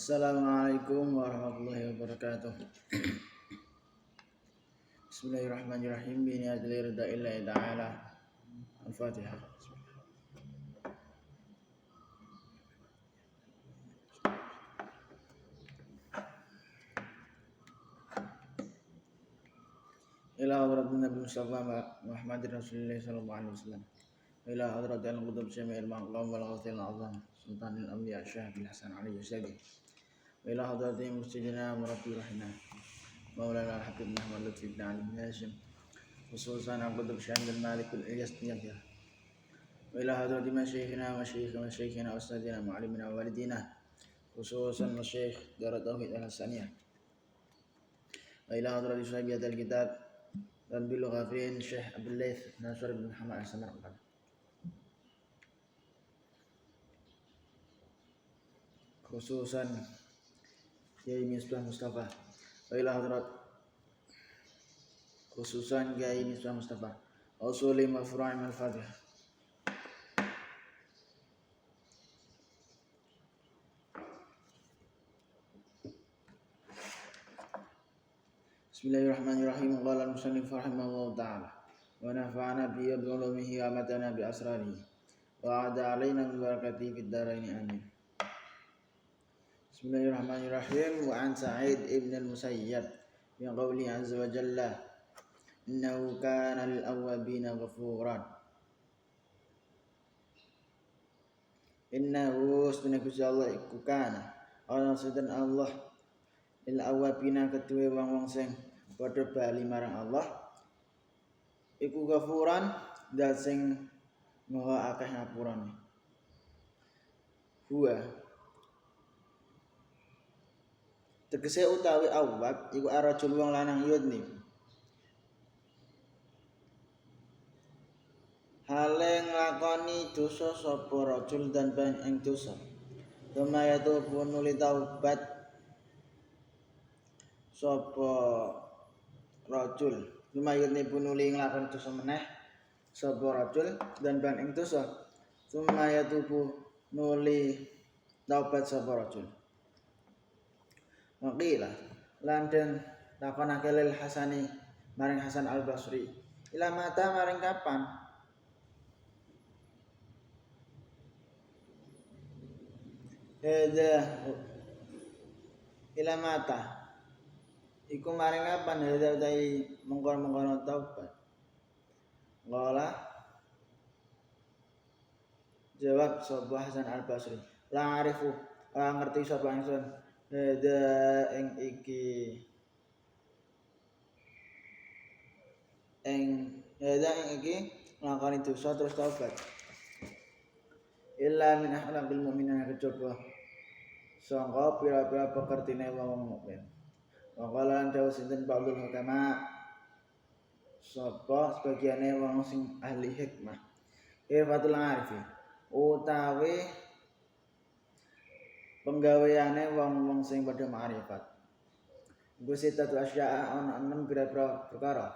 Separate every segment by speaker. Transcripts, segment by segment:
Speaker 1: Assalamualaikum warahmatullahi wabarakatuh. Bismillahirrahmanirrahim. Bini adli rida illahi ta'ala. Al-Fatihah. Ila hadratin Nabi Mustafa Muhammadin Rasulullah sallallahu alaihi wasallam. Ila hadratin al-qutub syami'il maqam wal ghawthil azam. Sultanil anbiya Syekh bin Hasan alaihi wasallam. Ila hadratin mustijina murabbi rahina. Maulana al-Habib Muhammad Lutfi bin Ali bin Hashim. Khususan al-qutub Syekh bin Malik al-Ilyas bin Yahya. وإلى حضرة مشايخنا وأستاذنا معلمنا ووالدينا خصوصا الشيخ دار التوحيد الحسانية وإلى حضرة صاحب هذا الكتاب ذنب الغافرين الشيخ عبد الليث ناصر بن محمد السمرقندي خصوصا Kiai Misbah Mustafa وإلى حضرة خصوصا Kiai Misbah Mustafa أصول مفروع من الفاتحة. Bismillahirrahmanirrahim. Qala al-musannif rahimahullahu ta'ala wa nafa'ana bi ulumihi wa matana bi asrarihi wa ada alaina min barakatihi fid dharain amin. Bismillahirrahmanirrahim. Wa an Sa'id ibn al-Musayyab bi qawli azza wa jalla innahu kana lil awwabina ghafuran. Innahu sunnaku Allah iku kana ana sedan Allah lil awwabina ketuwe wong-wong sing padha bali marang Allah iku ghafuran dat sing maha akeh ngapurane. Huwa tegese utawi awwab iku arajul wong lanang yudni hale nglakoni dosa sapa rajul dan ban ing dosa lumayatu punuli taubat sapa rajul lumayatni punuli nglakoni dosa meneh sapa rajul dan ban ing dosa lumayatu nuli taubat sapa rajul. Maqila lan den takonake lil Hasani maring Hasan Al-Basri ila mata maring kapan ila mata iku maring kapan hada utai mengkon-mengkon taubat. Qala jawab sapa Hasan Al-Basri la arifu ngerti sapa ingsun hada ing iki nglakoni dosa terus taubat illa min akhlaqil mu'minin kejaba sangka pira-pira pekertine wong mukmin. Waqalan dawu sinten ba'dul hukama sapa sebagiane wong sing ahli hikmah irfatul arifi utawi penggaweane wong-wong sing padha ma'rifat Gusti tatu asya'a ana 6 pira-pira perkara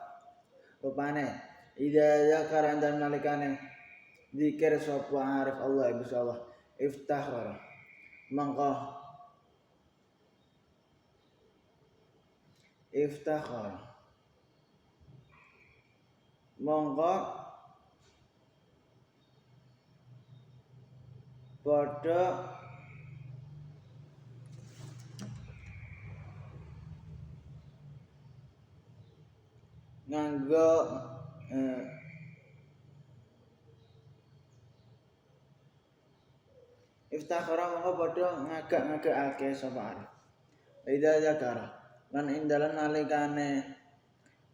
Speaker 1: rupane idza zakara dan nalikane zikir sapa arif Allah Gusti Allah iftakhara mongko padha nganggo iftakhara mongko padha ngagak-ngagakake sapa arif idza zakara lan indalan nalikane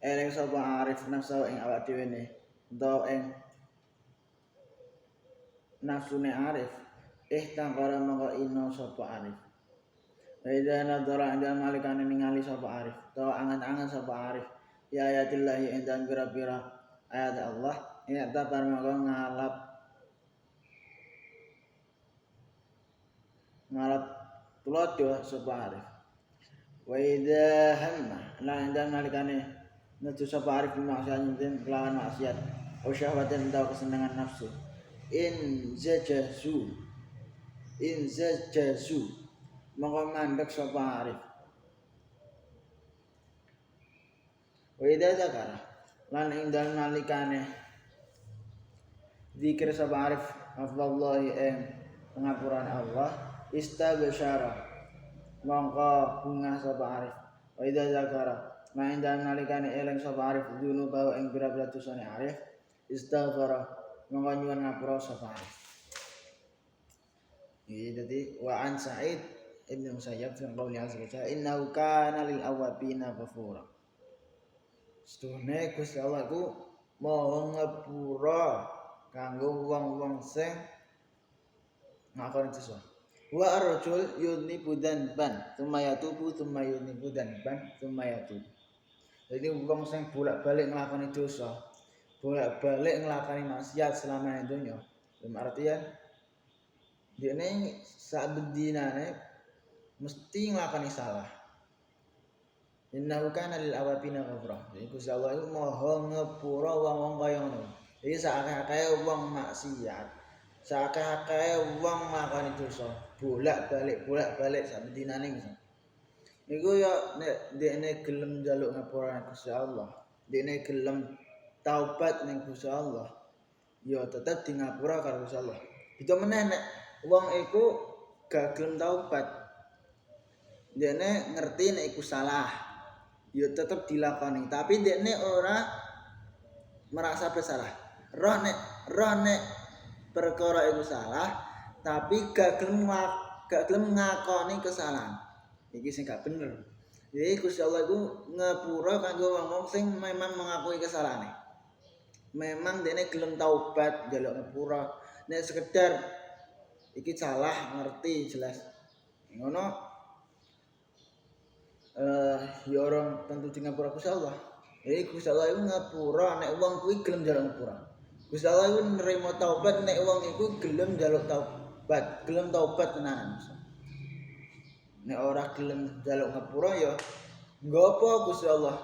Speaker 1: eling sapa arif nafsu ing awak dhewe ne utawa ing nafsune arif ihtaqara mongko ino sapa arif idza nadhara indalan nalikane ningali sapa arif utawa angan-angan sapa arif ya ayatillahi indan pira-pira ayat Allah ina tabar mongko ngalap tulodo sapa arif wa idza hamma lan indan nalikane nuju sapa arif maksane kelawan maksiat o syahwatan utawa kesenangan nafsu in zajazu mongko mandek sapa arif. Wa idza zakara lan ing dalem nalikane zikir sapa arif afdallahi pengapuran Allah istabsyara mongko bungah sapa arif. Wa idza zakara lan ing dalem nalikane eling sapa arif dunuba ing pira-pira dosane arif istaghfara mongko nyuwun ngapura sapa arif. Iki dadi wa an Sa'id Ibnu Musayyab fi qouli azza wa jalla innahu kana lil awabina ghafura. Setuhne Gusti Allah iku maha ngapura kanggo wong-wong sing ngakoni dosa. Wa ar-rajul yudnibu dzanban tsumma yatubu tsumma yudnibu dzanban tsumma yatubu. Jadi wong sing bolak-balik nglakoni dosa, bolak-balik nglakoni maksiat selama dunya. Dalam artian dene sak bedinane mesti nglakoni salah. Innahu kana lil awabina ghafura. Jadi Gusti Allah iku maha ngepura wong-wong kaya ngono. Jadi sakake wong maksiat, sakake wong nglakoni dosa, bolak-balik sak bedinane misal. Iku ya nek dekne gelem njaluk ngapura Gusti Allah, dekne gelem taubat ning Gusti Allah, ya tetep di ngapura karo Gusti Allah. Itu meneh nek wong iku gak gelem taubat, dekne ngerti nek iku salah, ya tetep dilakoni, tapi dekne ora merasa bersalah. Roh nek perkara iku salah, tapi gak gelem ngakoni kesalahan. Iki sing gak bener. Jadi Gusti Allah iku ngapura kanggo wong sing memang mengakui kesalahane. Memang dene gelem taubat njaluk ngapura. Nek sekedar iki salah ngerti jelas. Ngono ya orang tentu di ngapura Gusti Allah. Jadi Gusti Allah iku ngapura nek wong kuwi gelem njaluk ngapura. Gusti Allah iku nerima taubat nek wong iku gelem njaluk taubat, gelem taubat tenanan. Nek ora gelem njaluk ngapura ya nggopo Gusti Allah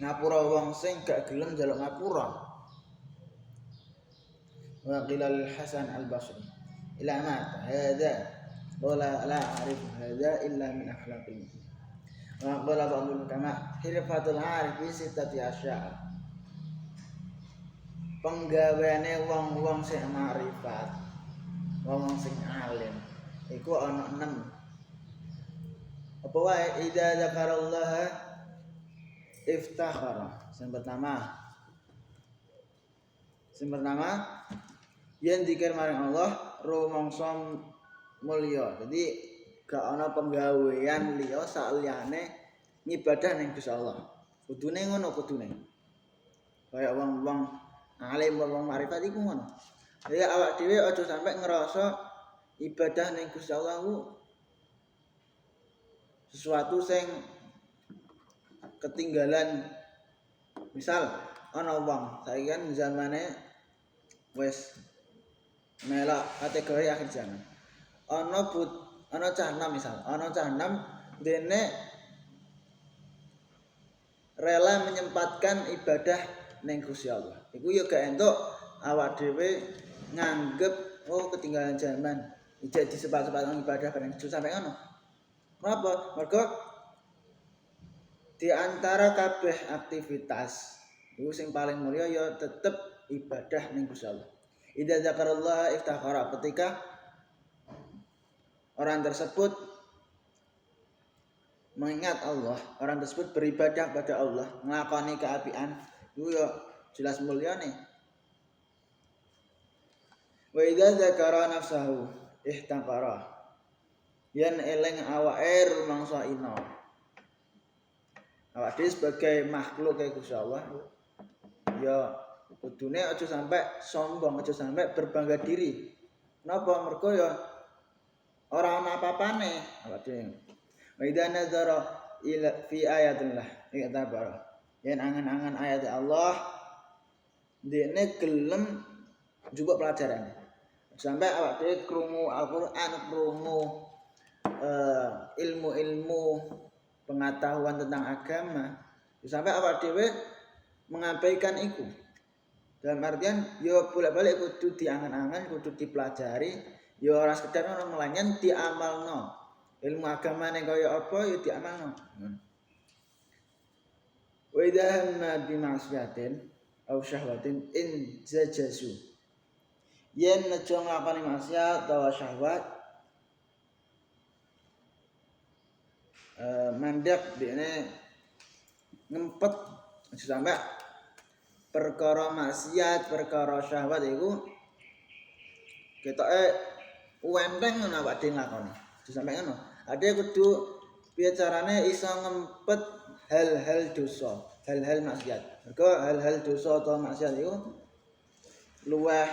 Speaker 1: ngapura wong sing gak gelem njaluk ngapura. Wa qila lil Hasan al-Basri ila mata hadza wala la a'rif hadza illa min akhlaqi. Wa qala ba'dul ulama hirfatul arif fi sittati asya'. Penggaweane wong-wong sing marifat, wong sing alim iku ana 6. Apa wae idza zakarallaha iftakhara. Yang pertama yen zikir maring Allah rumangsa mulya. Jadi gak ana penggawean liya saliyane ngibadah ning Gusti Allah. Kudune ngono kudune. Kaya wong-wong alim wong marifat iku ngono. Jadi awak dhewe aja sampe ngerasa ibadah ning Gusti Allah ku sesuatu sing ketinggalan. Misal ana wong saiki kan zamane wis melok kategori akhir zaman. Ana cah enam misal, ana cah enam dene rela menyempatkan ibadah ning Gusti Allah. Iku ya gak entuk awak dhewe nganggep ketinggalan zaman. Ijek disebat-sebat ibadah bareng sampai ngono. Kenapa? Mergo di antara kabeh aktivitas iku sing paling mulia ya tetep ibadah ning Gusti Allah. Idza zakarallah iftakhara, ketika orang tersebut mengingat Allah, orang tersebut beribadah pada Allah, nglakoni keapian, iku ya jelas mulyane. Wa idza zakara nafsahu ihtakhara. Yen eleng awake rumangsa ina. Awak dhewe sebagai makhluk kaya Gusti Allah ya kudune aja sampai sombong, aja sampai berbangga diri. Napa? Mergo ya ora ana apa-apane awak dhewe. Wa idza nazara ila fi ayatillah iktabara. Yen angan-angan ayat Allah dene gelem njupuk pelajaran. Sampai awak dhewe krungu Al-Qur'an, krungu ilmu-ilmu pengetahuan tentang agama, sampai awak dhewe mengabaikan iku. Dalam artian yo bolak-balik kudu diangan-angan, kudu dipelajari, yo ora sekedar ngono melainkan diamalno. ilmu agamane kaya apa ya diamalno. Wa idza hamma bi ma'siyatin aw syahwatin in zajazu. Yen nejo nglakoni maksiat utawa syahwat mandek dene ngempet sampai perkara maksiat, perkara syahwat iku ketoke enteng ngono awake dhewe nglakoni. Sampai ngono. Ade kudu piye carane iso ngempet hal-hal dosa, hal-hal maksiat. Mergo hal-hal dosa atau maksiat iku luwih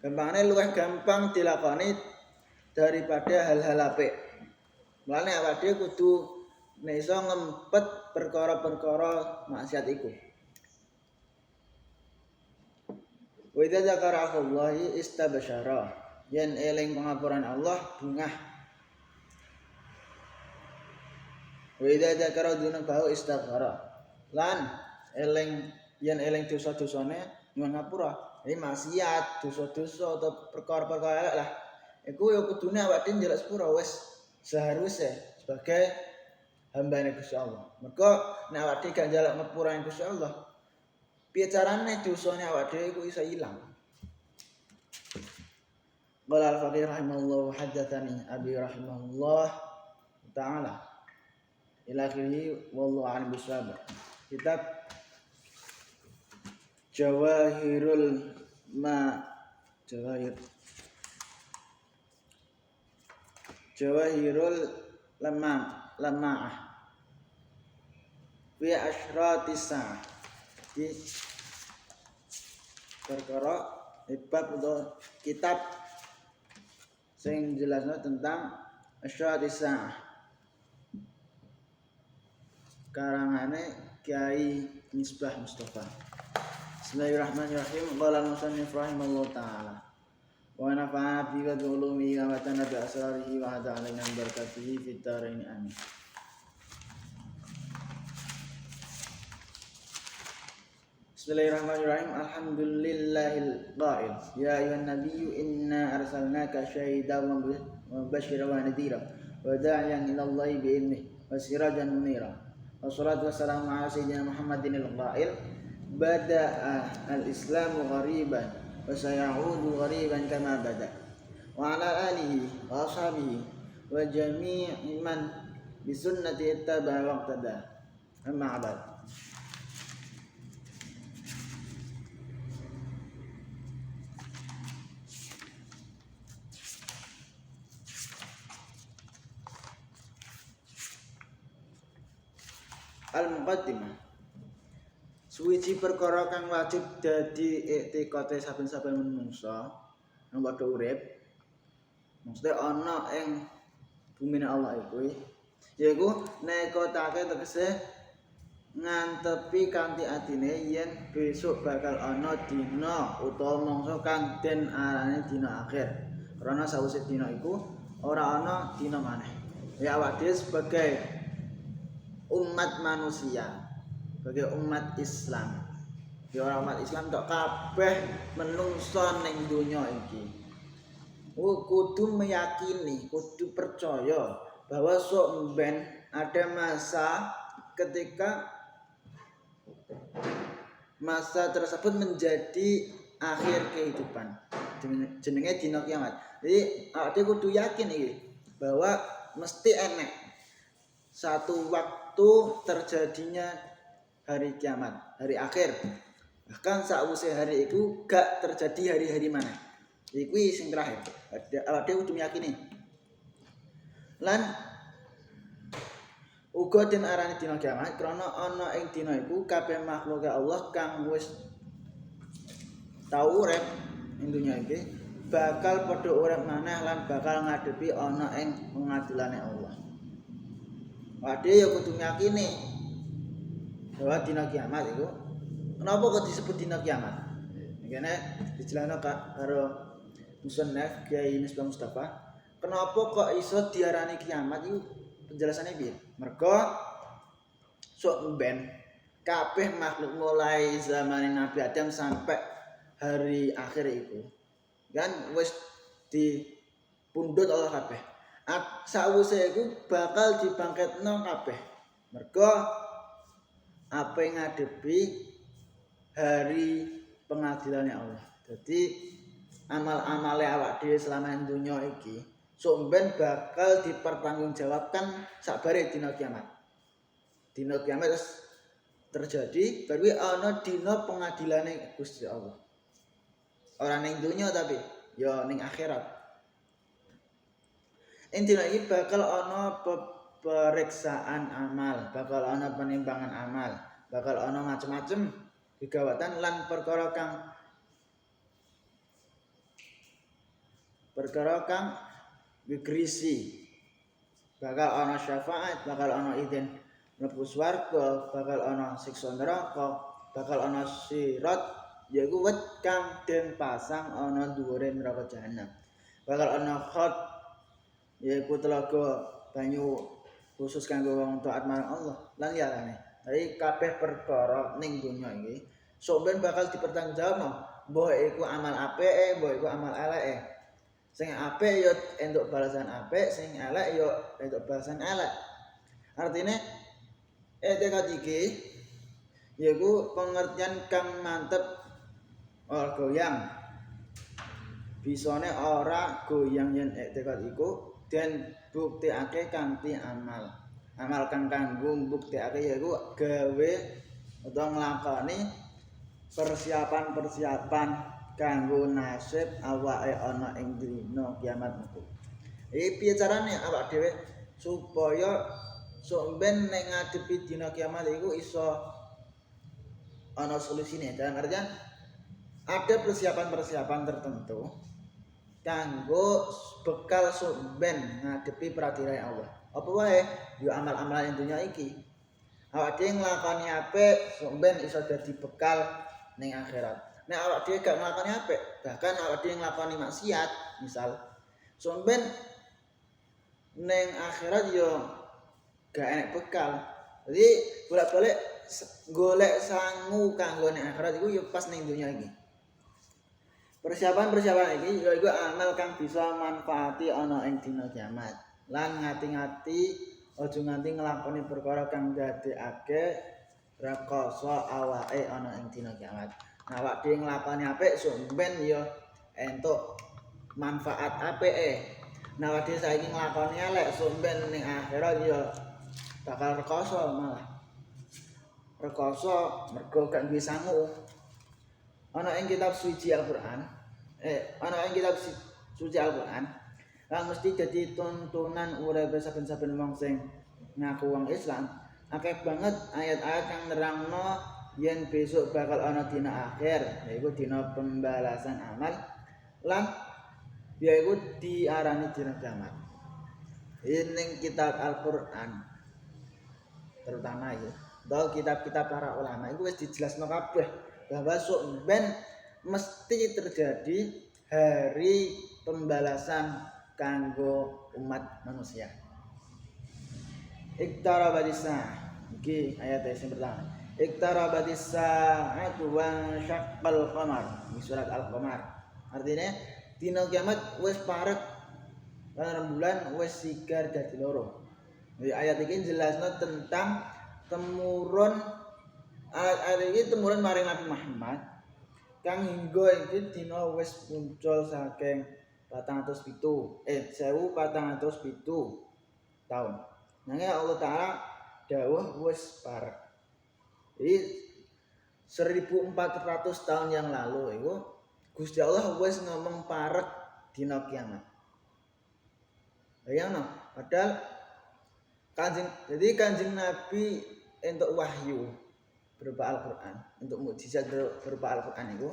Speaker 1: gampang dilakoni daripada hal-hal apik. Mulane awake dhewe kudu nek iso ngempet perkara-perkara maksiat iku. Wa idza dzakara Allahi istabsyara. Yen eling pangapuran Allah bungah. Wa idza dzakara dzunubahu istaghfara. Lan yen eling dosa-dosane nyuwun ngapura. Iki maksiat, dosa-dosa atau perkara-perkara elek lah. Iku ya kudune awake dhewe njaluk sepura wis seharusnya sebagai hambane Gusti Allah. Mergo nek awake dhewe gak njaluk ngapura Gusti Allah, piye carane dosane awake dhewe iku iso ilang. Qala al-faqih rahimahullah haddatsani abi rahimahullah ta'ala ila akhirih wallahu a'lam bishawab. Kitab Jawahirul Lama'ah fi asyratis sa'ah. Di perkara bab atau kitab sing jelasno tentang asyratis sa'ah. Karangane Kiai Misbah Mustafa. Bismillahirrahmanirrahim. Qala al-musannif rahimahullah ta'ala. Wa nafa'ana bi ulumi wa tana bi asrarihi wa hada alaina barakatihi fid dharain amin. Bismillahirrahmanirrahim. Alhamdulillahil qa'il. Ya ayuhan nabiyyu inna arsalnaka syahidan wa mubasysyiran wa nadhira wa da'iyan ila Allahi bi idnihi wa sirajan munira. Wassalatu wassalamu ala sayyidina Muhammadin al-qa'il. Bada'a al-islamu ghariban wa sayaudu ghariban kama bada. Wa ala alihi wa ashabihi wa jami'i man bi sunnati ittaba'a waqtada. Amma ba'd. Al-Muqaddimah. Suwiji perkara kang wajib dadi iktikate saben-saben manungsa nang padha urip. Maksudnya ana ing bumine Allah iku yaiku nekotake tegese ngantepi kanthi atine yen besok bakal ana dina utawa mangsa kang den arane dina akhir. Karena sawise dina iku ora ana dina maneh. Ya awak dhewe sebagai umat manusia, sebagai umat Islam. Ya ora umat Islam tok, kabeh menungso ning donya iki. Kudu meyakini, kudu percaya bahwa sok mben ada masa ketika masa tersebut menjadi akhir kehidupan. Jenenge dina kiamat. Jadi awake kudu yakin iki bahwa mesti enek satu waktu terjadinya hari kiamat, hari akhir. Bahkan sakwise hari itu gak terjadi hari-hari mana. Iku sing terakhir. Awake kudu meyakini. Lan uga den arani dina kiamat krana ana ing dina iku kabeh makhluk Allah kang wis tau urip ing dunya iki bakal padha urip maneh lan bakal ngadepi ana ing pengadilane Allah. Wade ya kudu yakini bahwa dina kiamat itu kenapa kok disebut dina kiamat? Ngene dijelasno karo musannaf Kiai Misbah Mustafa. Kenapa kok iso diarani kiamat itu penjelasannya piye? Mergo sok ben kabeh makhluk mulai zaman Nabi Adam sampai hari akhir itu kan wis dipundhut Allah kabeh. Sawise iku bakal dibangkitno kabeh. Mergo ape ngadepi hari pengadilannya Allah. Jadi amal-amale awak dhewe selama dunya iki sumben bakal dipertanggungjawabkan sakbare dina kiamat. Dina kiamat terjadi baru ana dina pengadilane Gusti Allah. Ora ning dunya tapi ya ning akhirat. Ing dina iki bakal ana periksaan amal, bakal ana penimbangan amal, bakal ana macem-macem gegawatan lan perkara kang gegrisi. Bakal ana syafaat, bakal ana izin mlebu swarga, bakal ana siksa neraka, bakal ana sirat yaiku wit kang den pasang ana dhuwure neraka jahanam. Bakal ana khat yaiku telaga banyu khusus kanggo wong taat marang Allah lan liyane. Jadi kabeh perkara ning donya iki sok ben bakal dipertanggungjawabno. Mbah iku amal apike, mbah iku amal eleke. Sing apik ya entuk balasan apik, sing elek ya entuk balasan elek. Artine etika iki yaiku pengertian kang mantep ora goyang. Bisane ora goyang yen etika iku den buktekake kanthi amal. Amal kang kanggo mbuktekake yaiku gawe utawa nglakoni persiapan kanggo nasib awake ana ing dina kiamat iku. Iki piye carane awak dhewe supaya sok ben ning ngadepi dina kiamat iku iso ana solusine. Dalam artian ada persiapan-persiapan tertentu kanggo bekal sok ben ngadepi pradirae Allah. Apa wae? Yo amal-amal ing dunya iki. Awak dhewe nglakoni apik sok ben iso dadi bekal ning akhirat. Nek awak dhewe gak nglakoni apik, bahkan awak dhewe nglakoni maksiat, misal sok ben ning akhirat yo gak enek bekal. Jadi bolak-balik golek sangu kanggo ning akhirat iku yo pas ning dunya iki. Persiapan iki yaiku amal kang bisa manfaati ana ing dina kiamat. Lan ngati-ngati aja nganti nglakoni perkara kang ndadekake rekoso awake ana ing dina kiamat. Nah, awak dhewe nglakoni apik sok ben ya entuk manfaat apike. Nah, awak dhewe saiki nglakoni elek sok ben ning akhirat ya bakal rekoso malah. Rekoso mergo gak duwe sangu. Ana ing kitab suci Al-Qur'an. Ana ing kitab suci Al-Qur'an. Lan mesti dadi tuntunan urip saben-saben wong sing ngaku wong Islam. Akeh banget ayat-ayat kang nerangno yen besok bakal ana dina akhir, yaiku dina pembalasan amal lan yaiku diarani dina kiamat. Ning kitab Al-Qur'an terutama itu, atau kitab-kitab para ulama itu wis dijelasno kabeh bahwa sok ben mesti terjadi hari pembalasan kanggo umat manusia. Iqtarabadis iki ayat yang pertama. Iqtarabadis sa'atu wa syaqqal qamar. Di surat Al-Qamar. Artinya dina kiamat wis parek lan rembulan wis sigar dadi loro. Jadi ayat ini jelasno tentang temurun ayat ini temurun maring Nabi Muhammad kang hingga iki dina wis muncul saking 1407 tahun. Nanging Allah Ta'ala dawuh wis parek. Jadi 1400 tahun yang lalu itu Gusti Allah wis ngomong parek dina kiamat. Bayangno, padahal Kanjeng Nabi entuk wahyu berupa Al-Qur'an, untuk mukjizat berupa Al-Qur'an itu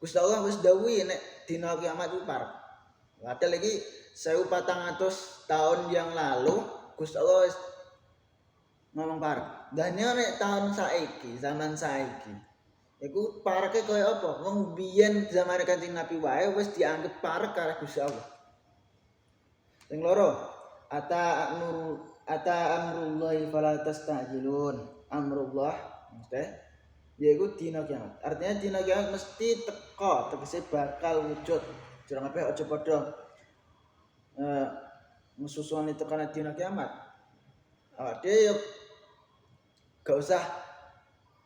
Speaker 1: Gusti Allah wis dawuhi nek dina kiamat itu parek. Padahal iki 1400 tahun yang lalu Gusti Allah wis ngomong parek. Dan nek tahun saiki, zaman saiki iku pareke kaya apa? Wong biyen zaman Kanjeng Nabi wae wis dianggep parek karo Gusti Allah. Sing loro, ata amrullahi fala tastajilun. Amrullah mesti yaiku dina kiamat. Artinya dina kiamat mesti teka, tegese bakal wujud. Jurang ape aja padha mususuan itu karena dina kiamat. Awak dhewe gak usah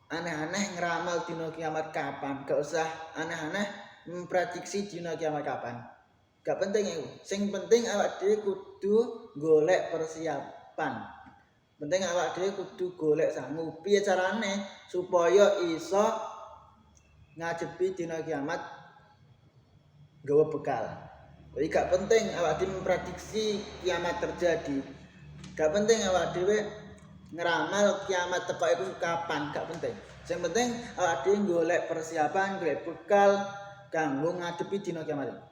Speaker 1: aneh-aneh ngeramal dina kiamat kapan, gak usah aneh-aneh memprediksi dina kiamat kapan. Gak penting itu. Sing penting awak dhewe kudu golek persiapan. Penting awak dhewe kudu golek sangu piye carane supaya iso ngadepi dina kiamat gawa bekal. Jadi gak penting awak dhewe memprediksi kiamat terjadi. Gak penting awak dhewe ngeramal kiamat teko iku kapan, gak penting. Sing penting awak dhewe golek persiapan, golek bekal kanggo ngadepi dina kiamat.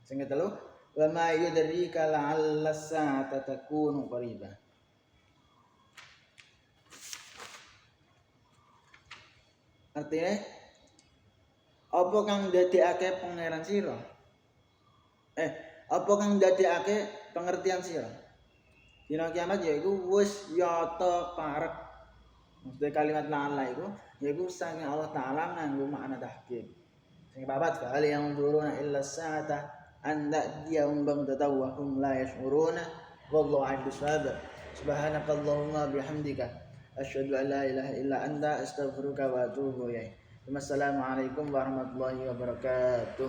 Speaker 1: Sing ketelu, wa ma yudrika la'alla as-sa'ata takunu qariba. Artinya apa kang ndadekake pangeran sira? Apa kang ndadekake pengertian sira? Dina kiamat yaiku wis yata parek. Maksudnya kalimat la'alla iku yaiku saking Allah Ta'ala nganggo makna tahqiq. Sing papat hal yang duruna illa sa'ata anda diyaum baghtata wa hum la yash'uruna wallahu a'lam bishawab. Subhanakallahumma bihamdika asyhadu an la ilaha illa anta astaghfiruka wa atubu ilaik. Wassalamualaikum warahmatullahi wabarakatuh.